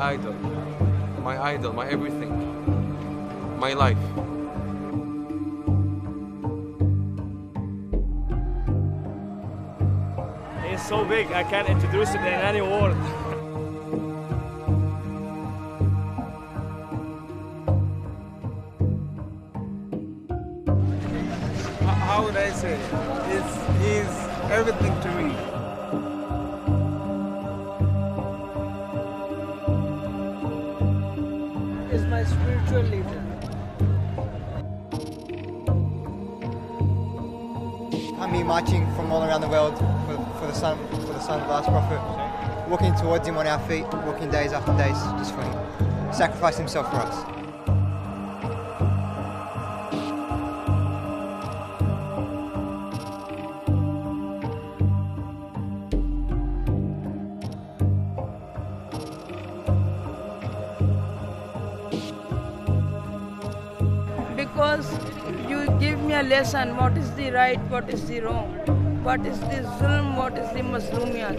idol, my everything, my life. He's so big, I can't introduce it in any word. How would I say? He's everything to me. Is my spiritual leader. Me marching from all around the world for the son of the last prophet, walking towards him on our feet, walking days after days just for him, sacrificed himself for us. Because you give me a lesson, what is the right, what is the wrong, what is the zulm, what is the mazlumiyat.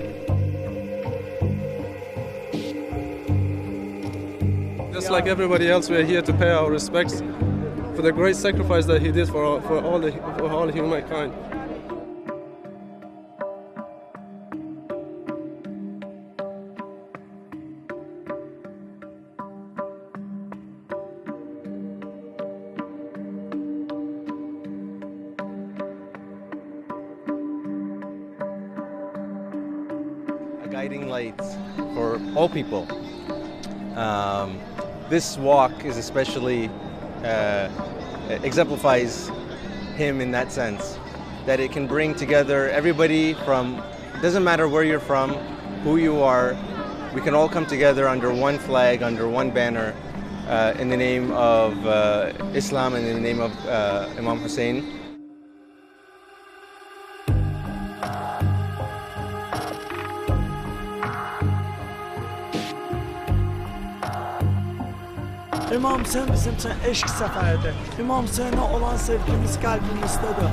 Just like everybody else, we are here to pay our respects for the great sacrifice that he did for all humankind. Guiding lights for all people. This walk is especially exemplifies him in that sense, that it can bring together everybody from, it doesn't matter where you're from, who you are, we can all come together under one flag, under one banner, in the name of Islam and in the name of Imam Hussain. İmam Hüseyin bizim için eşk seferidir. İmam Hüseyin'e olan sevgimiz kalbimizdedir.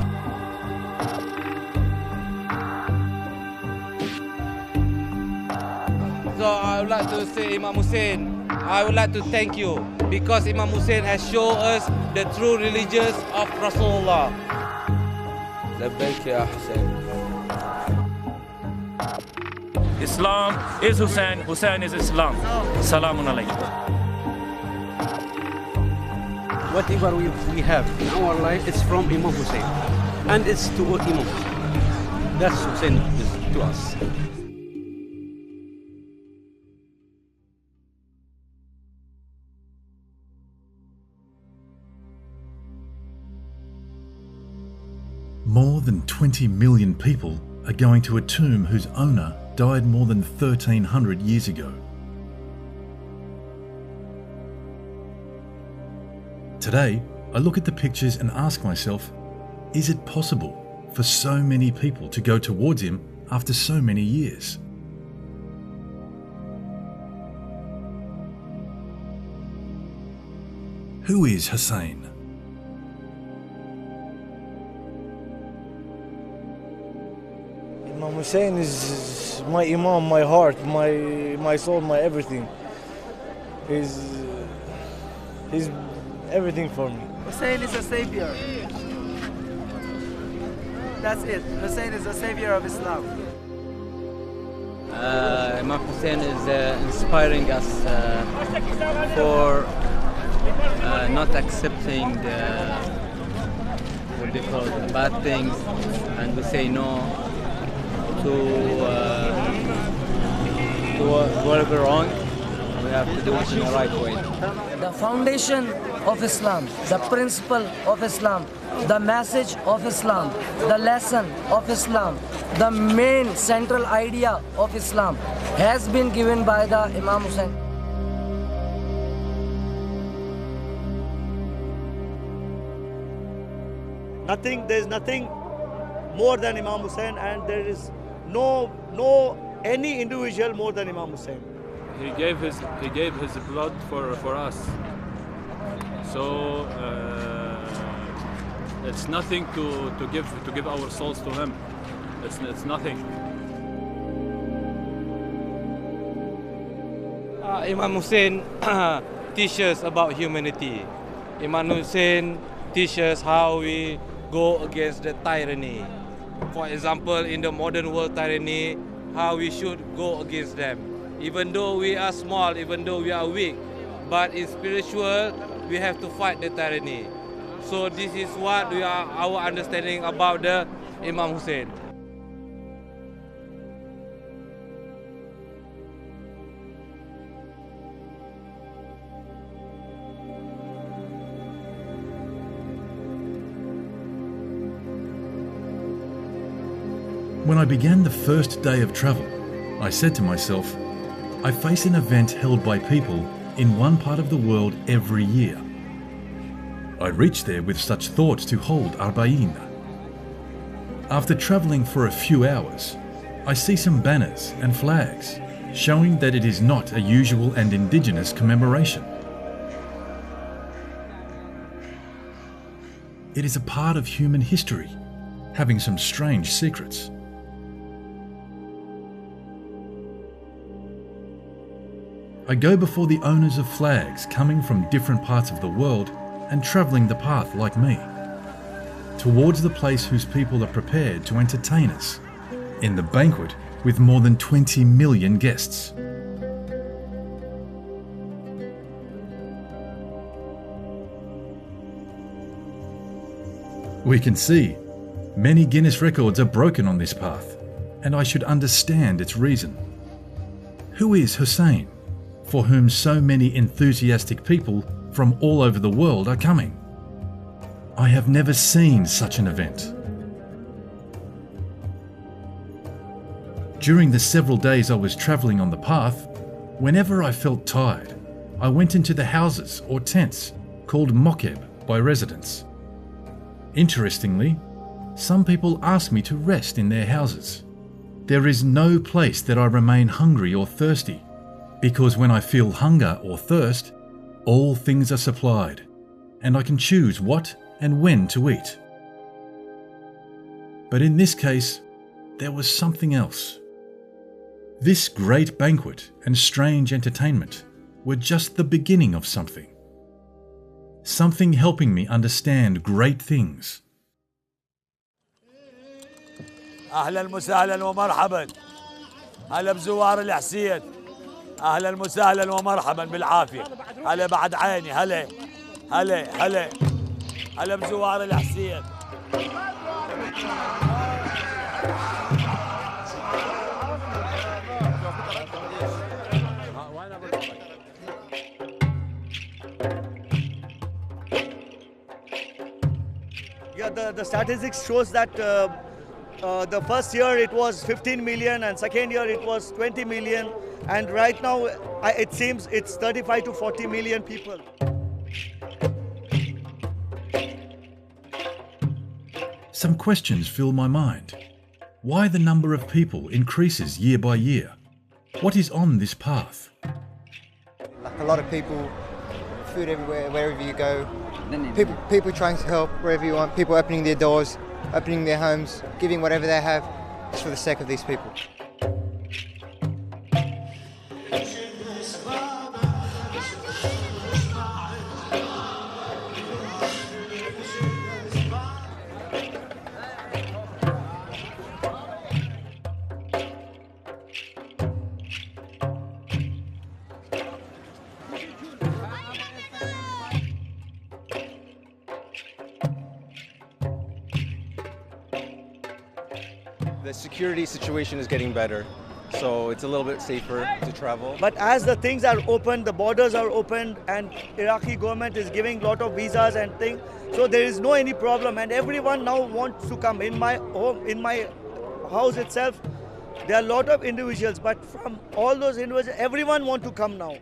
So I would like to say, Imam Hussein, I would like to thank you because Imam Hussein has shown us the true religions of Rasulullah. لبيك يا حسين. Islam is Hussein, Hussein is Islam. Salamun alaykum. Whatever we have in our life, it's from Imam Hussein. And it's to Imam. That's Hussein is to us. More than 20 million people are going to a tomb whose owner died more than 1,300 years ago. Today, I look at the pictures and ask myself, is it possible for so many people to go towards him after so many years? Who is Hussain? Imam Hussein is my Imam, my heart, my soul, my everything. He's everything for me. Hussein is a savior. That's it. Hussein is the savior of Islam. Imam Hussein is inspiring us for not accepting what they call the bad things, and we say no to whatever wrong. We have to do it in the right way. The foundation of Islam, the principle of Islam, the message of Islam, the lesson of Islam, the main central idea of Islam has been given by the Imam Hussain. There is nothing more than Imam Hussain, and there is no any individual more than Imam Hussain. He gave his blood for us. So it's nothing to give our souls to him. It's nothing. Imam Hussein teaches about humanity. Imam Hussein teaches how we go against the tyranny. For example, in the modern world tyranny, how we should go against them. Even though we are small, even though we are weak, but in spiritual, we have to fight the tyranny. So this is what we are, our understanding about the Imam Hussein. When I began the first day of travel, I said to myself, I face an event held by people in one part of the world every year. I reached there with such thoughts to hold Arba'in. After travelling for a few hours, I see some banners and flags showing that it is not a usual and indigenous commemoration. It is a part of human history, having some strange secrets. I go before the owners of flags coming from different parts of the world and travelling the path like me, towards the place whose people are prepared to entertain us, in the banquet with more than 20 million guests. We can see many Guinness records are broken on this path, and I should understand its reason. Who is Hussain, for whom so many enthusiastic people from all over the world are coming? I have never seen such an event. During the several days I was travelling on the path, whenever I felt tired, I went into the houses or tents called mokeb by residents. Interestingly, some people ask me to rest in their houses. There is no place that I remain hungry or thirsty, because when I feel hunger or thirst, all things are supplied, and I can choose what and when to eat. But in this case, there was something else. This great banquet and strange entertainment were just the beginning of something. Something helping me understand great things. أهلا وسهلا ومرحبا. هلا بزوار الحسين. أهلا وسهلا ومرحبا بالعافية. هلا بعد عيني. هلا هلا هلا هلا بزوار الحسين. Yeah, the statistics shows that the first year it was 15 million and second year it was 20 million, and right now it seems it's 35 to 40 million people. Some questions fill my mind. Why the number of people increases year by year? What is on this path? Like a lot of people, food everywhere, wherever you go. People trying to help wherever you want. People opening their doors, opening their homes, giving whatever they have, just for the sake of these people. The security situation is getting better, so it's a little bit safer to travel. But as the things are open, the borders are opened, and Iraqi government is giving lot of visas and things, so there is no any problem, and everyone now wants to come. In my home, in my house itself, there are a lot of individuals, but from all those individuals, everyone want to come now.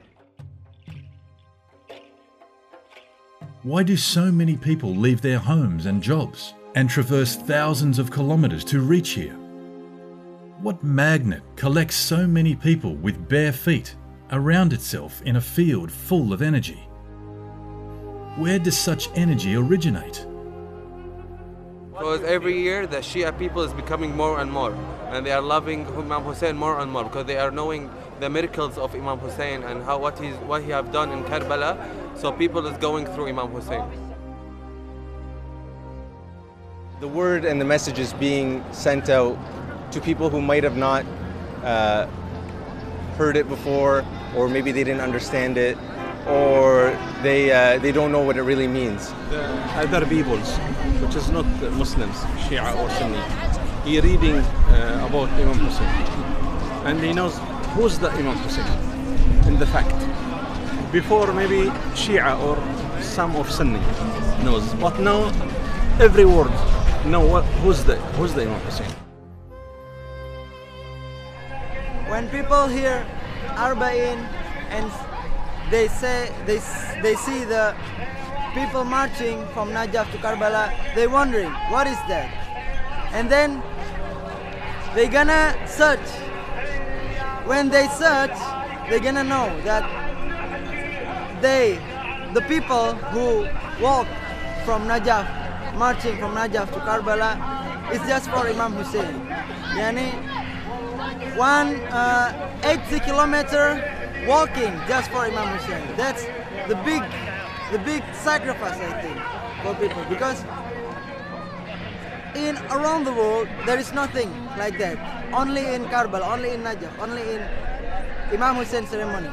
Why do so many people leave their homes and jobs and traverse thousands of kilometers to reach here? What magnet collects so many people with bare feet around itself in a field full of energy? Where does such energy originate? Because every year the Shia people is becoming more and more, and they are loving Imam Hussein more and more because they are knowing the miracles of Imam Hussein and what he have done in Karbala. So people is going through Imam Hussein. The word and the message is being sent out to people who might have not heard it before, or maybe they didn't understand it, or they don't know what it really means. The other peoples, which is not Muslims, Shia or Sunni, he reading about Imam Hussein, and he knows who's the Imam Hussein in the fact. Before maybe Shia or some of Sunni knows, but now every word know who's the Imam Hussein. When people hear Arba'in and they see the people marching from Najaf to Karbala, they're wondering, what is that? And then they're gonna search. When they search, they're gonna know that the people who walk from Najaf, marching from Najaf to Karbala, is just for Imam Hussein. Yani 80 kilometer walking just for Imam Hussein. That's the big sacrifice, I think, for people, because around the world there is nothing like that. Only in Karbala, only in Najaf, only in Imam Hussein ceremony.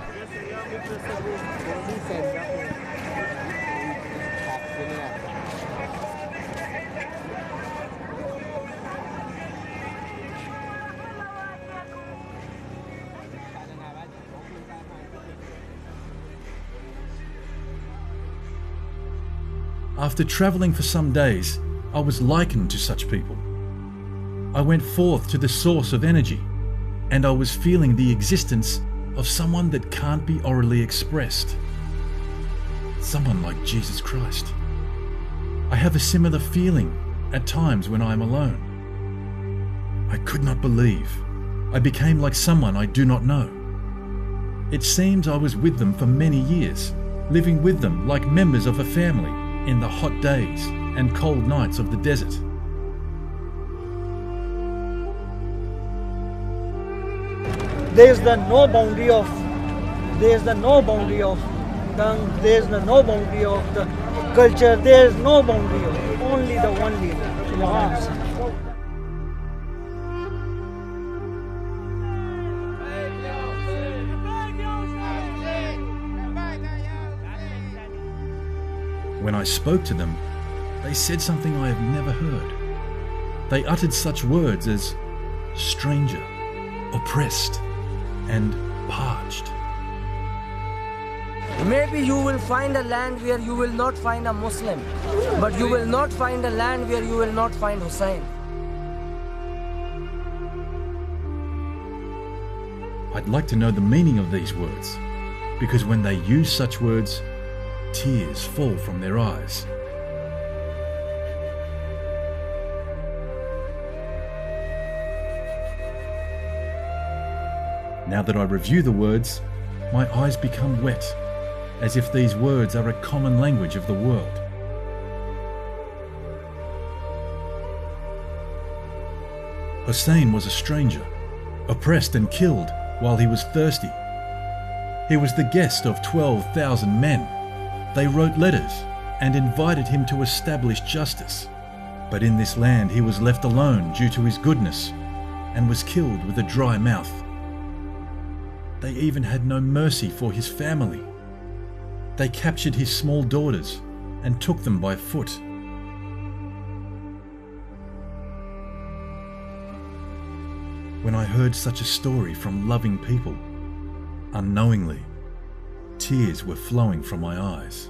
After travelling for some days, I was likened to such people. I went forth to the source of energy, and I was feeling the existence of someone that can't be orally expressed. Someone like Jesus Christ. I have a similar feeling at times when I am alone. I could not believe. I became like someone I do not know. It seems I was with them for many years, living with them like members of a family in the hot days and cold nights of the desert. There's no boundary of tongue, there's no boundary of the culture, there's no boundary of it. Only the one leader. When I spoke to them, they said something I have never heard. They uttered such words as stranger, oppressed, and parched. Maybe you will find a land where you will not find a Muslim, but you will not find a land where you will not find Hussein. I'd like to know the meaning of these words, because when they use such words, tears fall from their eyes. Now that I review the words, my eyes become wet, as if these words are a common language of the world. Hussein was a stranger, oppressed and killed while he was thirsty. He was the guest of 12,000 men. They wrote letters and invited him to establish justice. But in this land he was left alone due to his goodness and was killed with a dry mouth. They even had no mercy for his family. They captured his small daughters and took them by foot. When I heard such a story from loving people, unknowingly, tears were flowing from my eyes.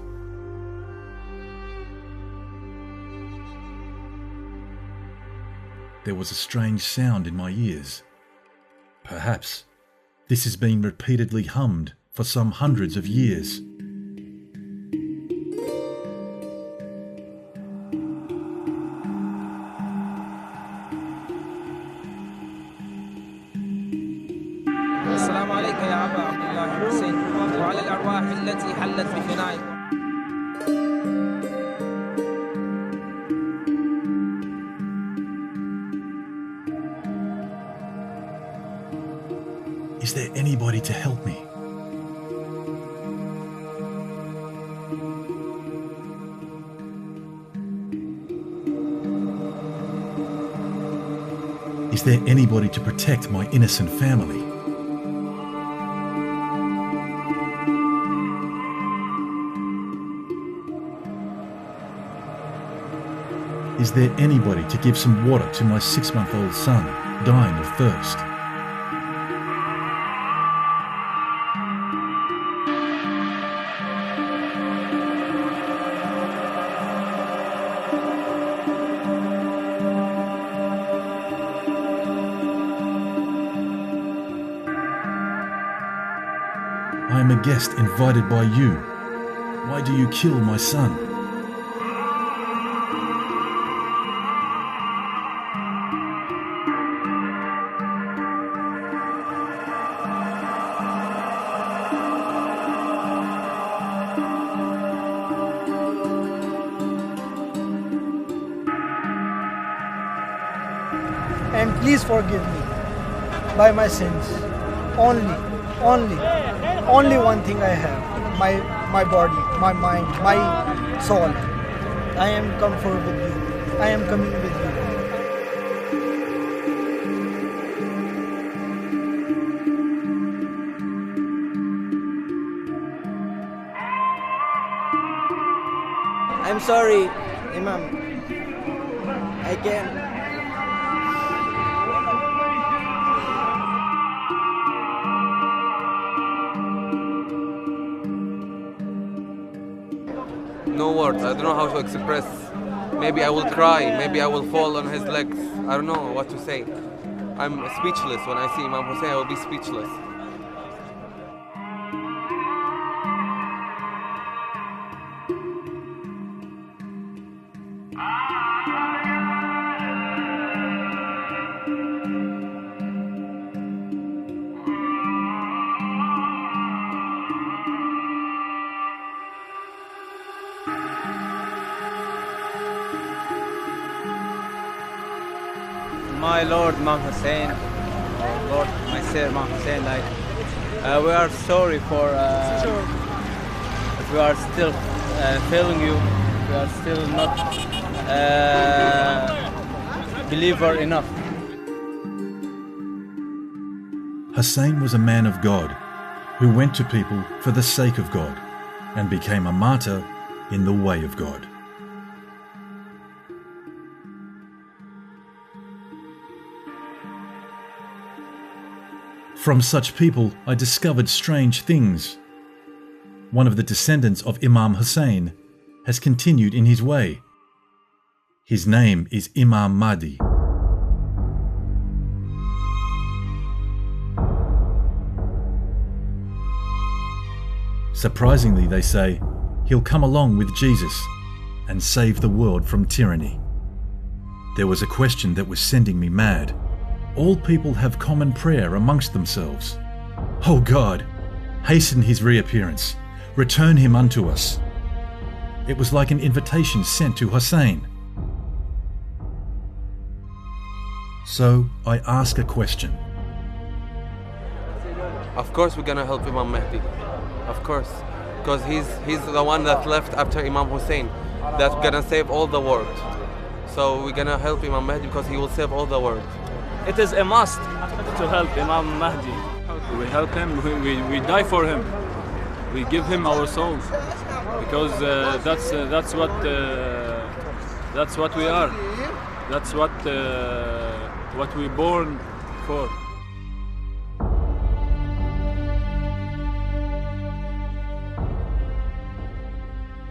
There was a strange sound in my ears. Perhaps this has been repeatedly hummed for some hundreds of years. السلام عليك يا أبا عبد الله الحسين وعلى الأرواح التي حلت بفنائك. Is there anybody to help me? Is there anybody to protect my innocent family? Is there anybody to give some water to my 6-month-old son dying of thirst? I am a guest invited by you. Why do you kill my son? And please forgive me by my sins. Only one thing I have, my body, my mind, my soul. I am comfort with you. I am coming with you. I'm sorry, Imam. I can't. No words. I don't know how to express. Maybe I will cry. Maybe I will fall on his legs. I don't know what to say. I'm speechless. When I see Imam Hussain, I will be speechless. My Lord Imam Hussain, Lord, my Sir Imam Hussain, we are sorry for if we are still failing you, we are still not believer enough. Hussain was a man of God who went to people for the sake of God and became a martyr in the way of God. From such people, I discovered strange things. One of the descendants of Imam Hussain has continued in his way. His name is Imam Mahdi. Surprisingly, they say, he'll come along with Jesus and save the world from tyranny. There was a question that was sending me mad. All people have common prayer amongst themselves. Oh God, hasten his reappearance. Return him unto us. It was like an invitation sent to Hussain. So I ask a question. Of course we're gonna help Imam Mahdi. Of course. Because he's the one that left after Imam Hussain. That's gonna save all the world. So we're gonna help Imam Mahdi because he will save all the world. It is a must to help Imam Mahdi. We help him, we die for him. We give him our souls because that's what we are. That's what we're born for.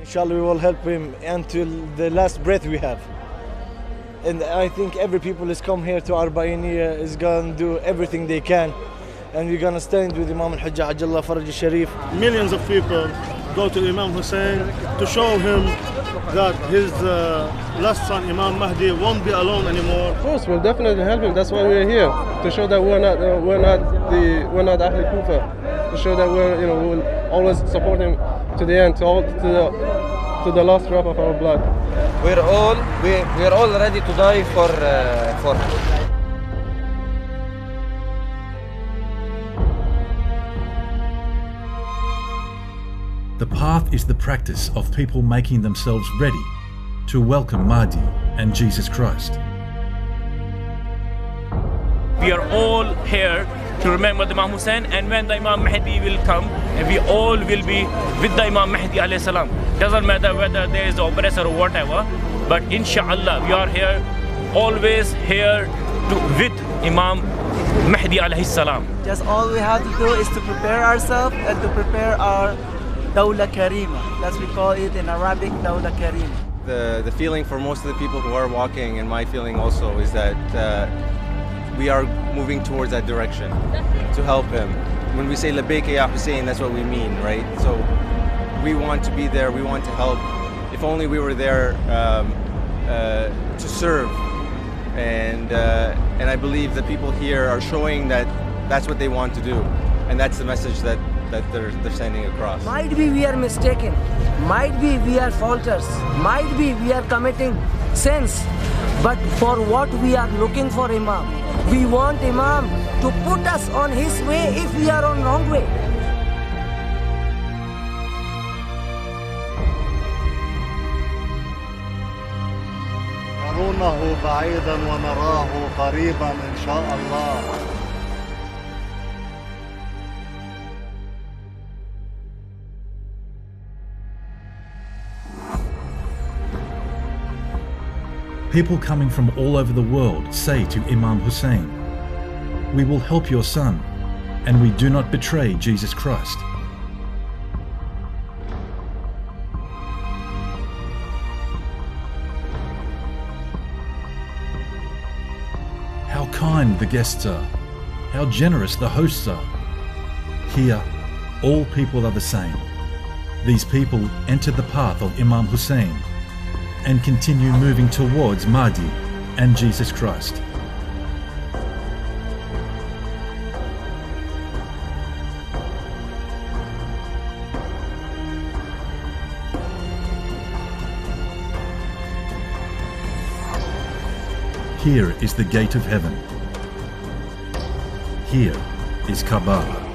Inshallah, we will help him until the last breath we have. And I think every people is come here to Arba'iniya is going to do everything they can. And we're going to stand with Imam al-Hujjah Ajjallah Faraj al-Sharif. Millions of people go to Imam Hussain to show him that his last son Imam Mahdi won't be alone anymore. Of course, we'll definitely help him. That's why we're here, to show that we're not Ahl Kufa, to show that we will always support him to the end, to the last drop of our blood. We're all ready to die for him. The path is the practice of people making themselves ready to welcome Mahdi and Jesus Christ. We are all here to remember the Imam Hussain, and when the Imam Mahdi will come, we all will be with the Imam Mahdi alayhi salam. Doesn't matter whether there is oppressor or whatever, but inshallah we are here, always here with Imam Mahdi alayhi salam. Just all we have to do is to prepare ourselves and to prepare our Dawla Karima. That's we call it in Arabic, Dawla Karima. The feeling for most of the people who are walking, and my feeling also, is that we are moving towards that direction to help him. When we say Labbaik ya Hussain, that's what we mean, right? So we want to be there, we want to help. If only we were there to serve. And I believe the people here are showing that that's what they want to do. And that's the message that they're sending across. Might be we are mistaken, might be we are falters, might be we are committing sins, but for what we are looking for Imam, we want Imam to put us on his way if we are on wrong way. يرونه بعيدا ونراه قريبا إن شاء الله. People coming from all over the world say to Imam Hussain, "We will help your son, and we do not betray Jesus Christ." How kind the guests are, how generous the hosts are. Here, all people are the same. These people enter the path of Imam Hussain and continue moving towards Mahdi and Jesus Christ. Here is the gate of heaven. Here is Kaaba.